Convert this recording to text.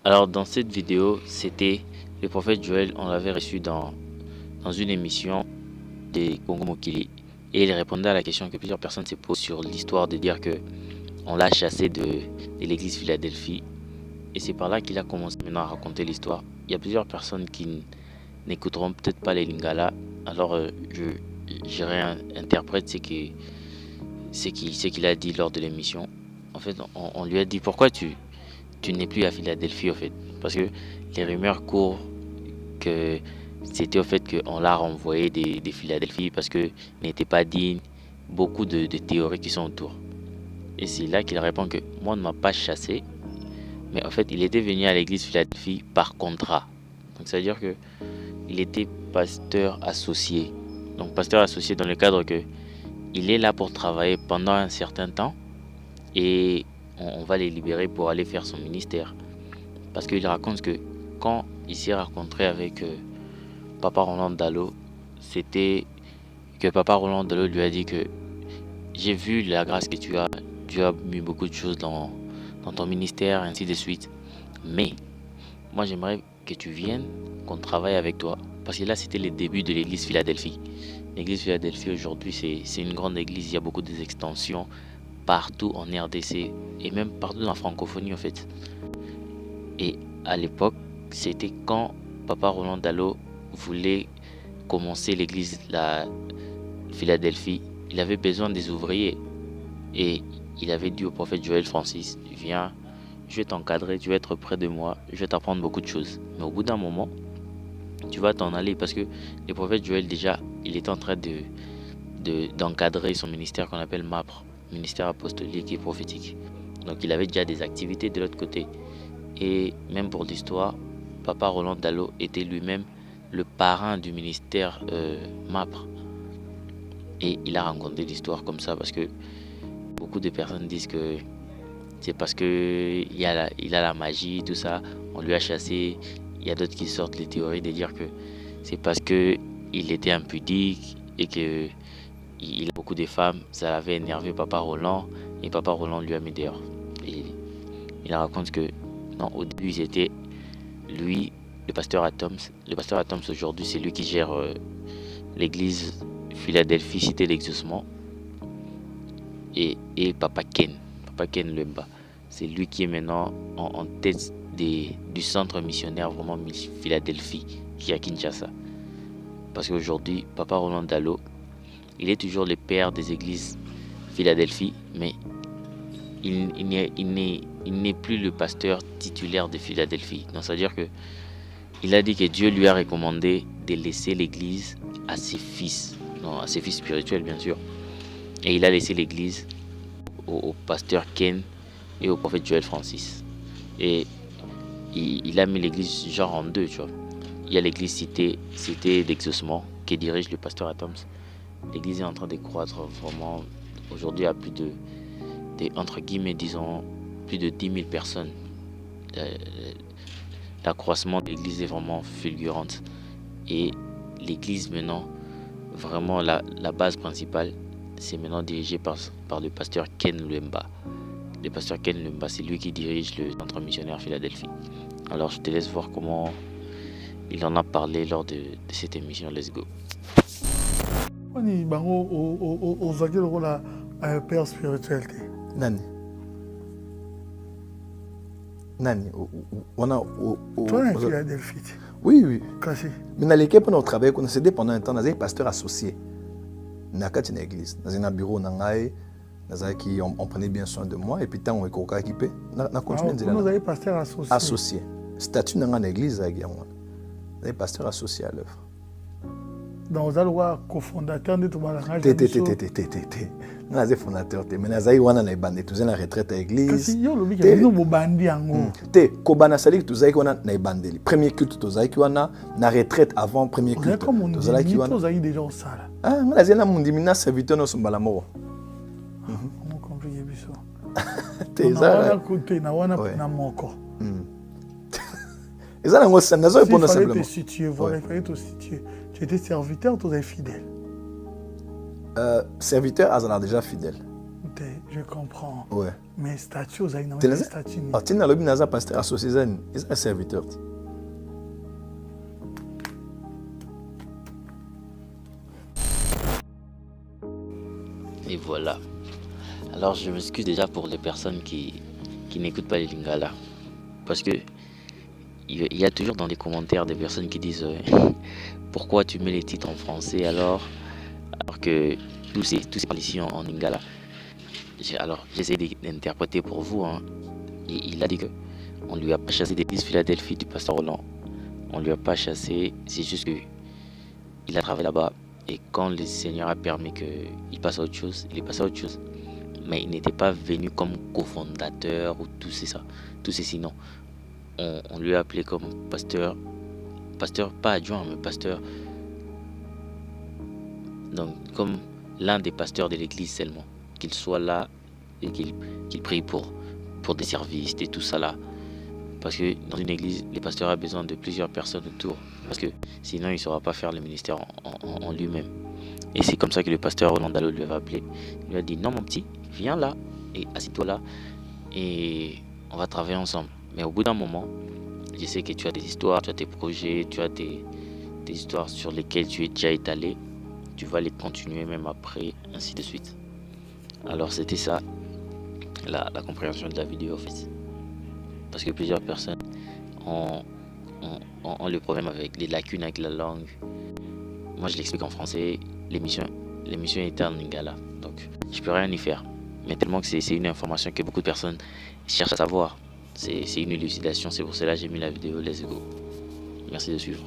Alors dans cette vidéo, c'était le prophète Joël, on l'avait reçu dans une émission des Congo Mokili et il répondait à la question que plusieurs personnes se posent sur l'histoire de dire que on l'a chassé de l'église Philadelphie et c'est par là qu'il a commencé maintenant à raconter l'histoire. Il y a plusieurs personnes qui n'écouteront peut-être pas les Lingala, alors je réinterprète ce qu'il a dit lors de l'émission. En fait, on lui a dit pourquoi tu n'es plus à Philadelphie au fait. Parce que les rumeurs courent que c'était au fait qu'on l'a renvoyé de Philadelphie parce qu'il n'était pas digne. Beaucoup de théories qui sont autour. Et c'est là qu'il répond que moi on ne m'a pas chassé, mais en fait il était venu à l'église Philadelphie par contrat. Donc ça veut dire que il était pasteur associé. Donc pasteur associé dans le cadre que il est là pour travailler pendant un certain temps et on va les libérer pour aller faire son ministère. Parce qu'il raconte que quand il s'est rencontré avec Papa Roland Dallot, c'était que Papa Roland Dallot lui a dit que j'ai vu la grâce que tu as mis beaucoup de choses dans ton ministère, ainsi de suite. Mais moi j'aimerais que tu viennes, qu'on travaille avec toi. Parce que là c'était les débuts de l'église Philadelphie. L'église Philadelphie aujourd'hui c'est une grande église, il y a beaucoup d'extensions partout en RDC et même partout dans la francophonie en fait. Et à l'époque, c'était quand Papa Roland Dallot voulait commencer l'église la Philadelphie, il avait besoin des ouvriers et il avait dit au prophète Joël Francis, viens, je vais t'encadrer, tu vas être près de moi, je vais t'apprendre beaucoup de choses. Mais au bout d'un moment, tu vas t'en aller parce que le prophète Joël déjà, il est en train d'encadrer son ministère qu'on appelle MAPRE, ministère apostolique et prophétique. Donc il avait déjà des activités de l'autre côté. Et même pour l'histoire, Papa Roland Dallot était lui-même le parrain du ministère MAPRE. Et il a raconté l'histoire comme ça parce que beaucoup de personnes disent que c'est parce que il a la magie, tout ça, on lui a chassé. Il y a d'autres qui sortent les théories de dire que c'est parce que il était impudique et que il a beaucoup de femmes, ça avait énervé Papa Roland et Papa Roland lui a mis dehors. Et il raconte que non, au début c'était lui, le pasteur Atoms. Le pasteur Atoms aujourd'hui c'est lui qui gère l'église Philadelphie Cité d'Exaucement et Papa Ken Lemba. C'est lui qui est maintenant en tête du centre missionnaire vraiment Philadelphie qui est à Kinshasa. Parce qu'aujourd'hui, Papa Roland Dallot, il est toujours le père des églises Philadelphie, mais il n'est plus le pasteur titulaire de Philadelphie. Donc, c'est-à-dire que il a dit que Dieu lui a recommandé de laisser l'église à ses fils, non, à ses fils spirituels bien sûr. Et il a laissé l'église au pasteur Ken et au prophète Joël Francis. Et il a mis l'église genre en deux, tu vois. Il y a l'église cité d'Exaucement qui dirige le pasteur Atoms. L'église est en train de croître vraiment aujourd'hui à plus de entre guillemets disons plus de 10 000 personnes. L'accroissement de l'église est vraiment fulgurante et l'église maintenant vraiment la base principale c'est maintenant dirigé par le pasteur Ken Lemba. Le pasteur Ken Lemba, c'est lui qui dirige le centre missionnaire Philadelphie. Alors je te laisse voir comment il en a parlé lors de cette émission. Let's go. Oni bango ozaki lokola père spirituel te. Nani on a Toi en Philadelphie. oui Kasi. Mais dans l'équipe on a travaillé on s'est pendant un temps dans un pasteur associé na kati na église dans un bureau na ngai qui on prenait bien soin de moi et puis tant on est équipé na continuer de nous avons pasteur associé statut dans l'église avec moi les pasteur associé à l'œuvre dans le roi cofondateur de tout balanga na zé fondateur te mais na zai wana na bande tous na retraite à l'église kasi yo lobi ke no bobandi yango te kobana sali tous zai wana na bandeli premier culte tous zai wana na retraite avant premier culte tous zai ki wana tous zai déjà au sala ah na zai na mundi mina serviteur no sombala moko on compliqué biso te za côté na wana na moko et ça nango ça nazo répondre simplement voilà il fallait te situer tu étais serviteur tous zai fidèle serviteur azala déjà fidèle Je comprends. Ouais. Mais statut, vous avez Tu un statut. as un lobby naza pasteur associé, ils sont un serviteur. Et voilà. Alors je m'excuse déjà pour les personnes qui n'écoutent pas les Lingala. Parce que il y a toujours dans les commentaires des personnes qui disent pourquoi tu mets les titres en français alors que tous ces parlent ici en Lingala. Alors j'essaie d'interpréter pour vous. Hein. Il a dit que on lui a pas chassé d'église Philadelphie du pasteur Roland. On lui a pas chassé, c'est juste que il a travaillé là-bas et quand le Seigneur a permis qu'il passe à autre chose, il est passé à autre chose. Mais il n'était pas venu comme cofondateur ou tout ceci non. On lui a appelé comme pasteur pas adjoint mais pasteur, donc comme l'un des pasteurs de l'église seulement, qu'il soit là et qu'il prie pour des services et tout ça là. Parce que dans une église, les pasteurs ont besoin de plusieurs personnes autour. Parce que sinon, il ne saura pas faire le ministère en lui-même. Et c'est comme ça que le pasteur Roland Dalo lui avait appelé. Il lui a dit, non mon petit, viens là et assis-toi là. Et on va travailler ensemble. Mais au bout d'un moment, je sais que tu as des histoires, tu as tes projets, tu as des histoires sur lesquelles tu es déjà étalé. Tu vas les continuer même après, ainsi de suite. Alors c'était ça, la compréhension de la vidéo en fait. Parce que plusieurs personnes ont le problème avec les lacunes avec la langue. Moi je l'explique en français, l'émission est en lingala, donc je peux rien y faire. Mais tellement que c'est une information que beaucoup de personnes cherchent à savoir. C'est une élucidation, c'est pour cela que j'ai mis la vidéo. Let's go. Merci de suivre.